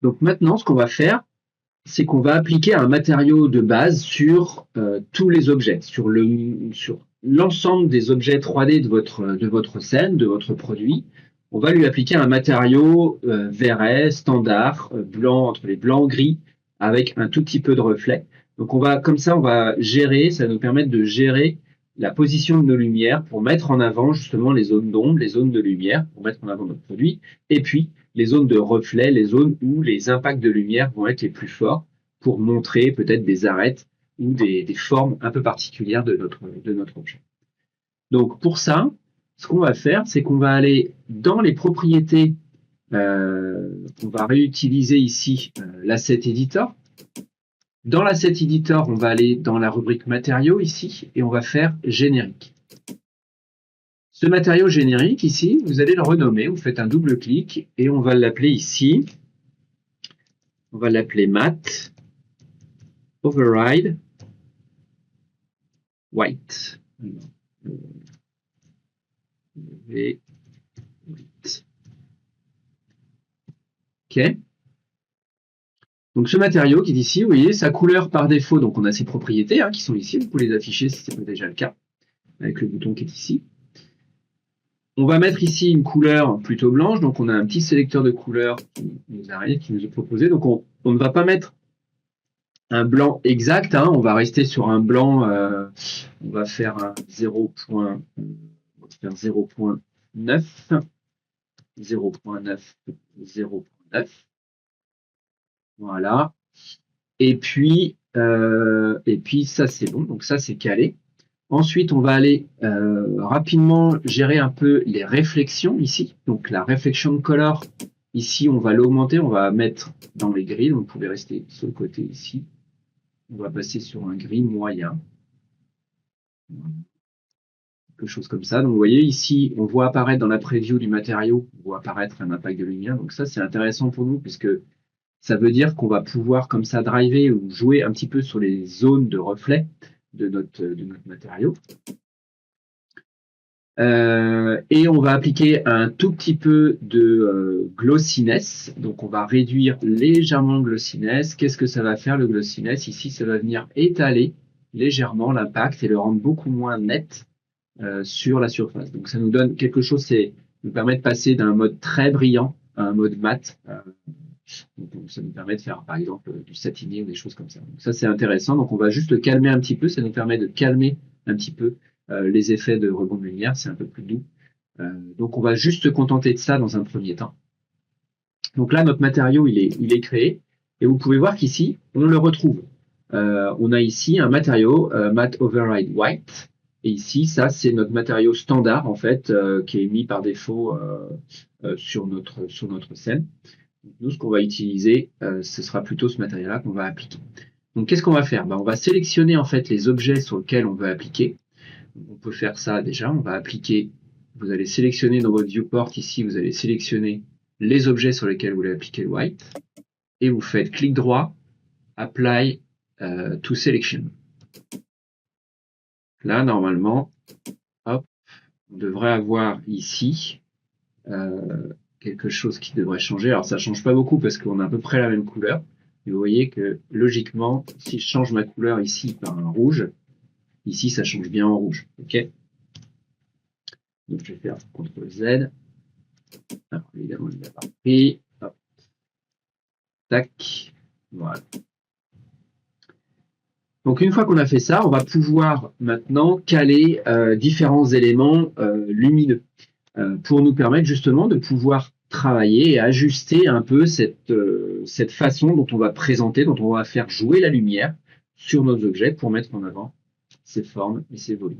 Donc maintenant, ce qu'on va faire, c'est qu'on va appliquer un matériau de base sur tous les objets, sur l'ensemble des objets 3D de votre scène, de votre produit. On va lui appliquer un matériau verret, standard, blanc, entre les blancs gris, avec un tout petit peu de reflet. Donc comme ça, on va gérer, ça va nous permettre de gérer la position de nos lumières pour mettre en avant justement les zones d'ombre, les zones de lumière, pour mettre en avant notre produit. Et puis, les zones de reflet, les zones où les impacts de lumière vont être les plus forts pour montrer peut-être des arêtes ou des formes un peu particulières de notre objet. Donc pour ça, ce qu'on va faire, c'est qu'on va aller dans les propriétés, on va réutiliser ici l'asset editor. Dans l'asset editor, on va aller dans la rubrique matériaux ici et on va faire générique. Ce matériau générique ici, vous allez le renommer, vous faites un double clic et on va l'appeler ici, on va l'appeler Matte Override White. Ok. Donc ce matériau qui est ici, vous voyez, sa couleur par défaut, donc on a ses propriétés qui sont ici, vous pouvez les afficher si ce n'est pas déjà le cas, avec le bouton qui est ici. On va mettre ici une couleur plutôt blanche, donc on a un petit sélecteur de couleurs qui nous arrive, qui nous est proposé. Donc on ne va pas mettre un blanc exact, on va rester sur un blanc, on va faire un 0.9, 0.9, 0.9. Voilà. Et puis ça c'est bon, donc ça c'est calé. Ensuite, on va aller rapidement gérer un peu les réflexions ici. Donc la reflection color, ici on va l'augmenter, on va mettre dans les gris, donc vous pouvez rester sur le côté ici. On va passer sur un gris moyen. Quelque chose comme ça. Donc vous voyez ici, on voit apparaître dans la preview du matériau, on voit apparaître un impact de lumière. Donc ça c'est intéressant pour nous puisque ça veut dire qu'on va pouvoir comme ça driver ou jouer un petit peu sur les zones de reflet de notre matériau. Et on va appliquer un tout petit peu de glossiness. Donc on va réduire légèrement le glossiness. Qu'est-ce que ça va faire le glossiness? Ici, ça va venir étaler légèrement l'impact et le rendre beaucoup moins net sur la surface. Donc ça nous donne quelque chose, c'est nous permet de passer d'un mode très brillant à un mode mat. Donc ça nous permet de faire par exemple du satiné ou des choses comme ça. Donc ça c'est intéressant. Donc on va juste le calmer un petit peu. Ça nous permet de calmer un petit peu les effets de rebond de lumière. C'est un peu plus doux. Donc on va juste se contenter de ça dans un premier temps. Donc là notre matériau il est créé et vous pouvez voir qu'ici on le retrouve. On a ici un matériau Matte Override White. Et ici, ça, c'est notre matériau standard, en fait, qui est mis par défaut sur notre scène. Nous, ce qu'on va utiliser, ce sera plutôt ce matériel-là qu'on va appliquer. Donc, qu'est-ce qu'on va faire? On va sélectionner, en fait, les objets sur lesquels on veut appliquer. On peut faire ça déjà. On va appliquer, vous allez sélectionner dans votre viewport, ici, vous allez sélectionner les objets sur lesquels vous voulez appliquer le white. Et vous faites clic droit, Apply to Selection. Là, normalement, hop, on devrait avoir ici quelque chose qui devrait changer. Alors, ça ne change pas beaucoup parce qu'on a à peu près la même couleur. Mais vous voyez que, logiquement, si je change ma couleur ici par un rouge, ici, ça change bien en rouge. OK? Donc, je vais faire CTRL Z. Alors, évidemment, il n'a pas pris. Hop. Tac. Voilà. Donc une fois qu'on a fait ça, on va pouvoir maintenant caler différents éléments lumineux pour nous permettre justement de pouvoir travailler et ajuster un peu cette façon dont on va présenter, dont on va faire jouer la lumière sur nos objets pour mettre en avant ces formes et ces volumes.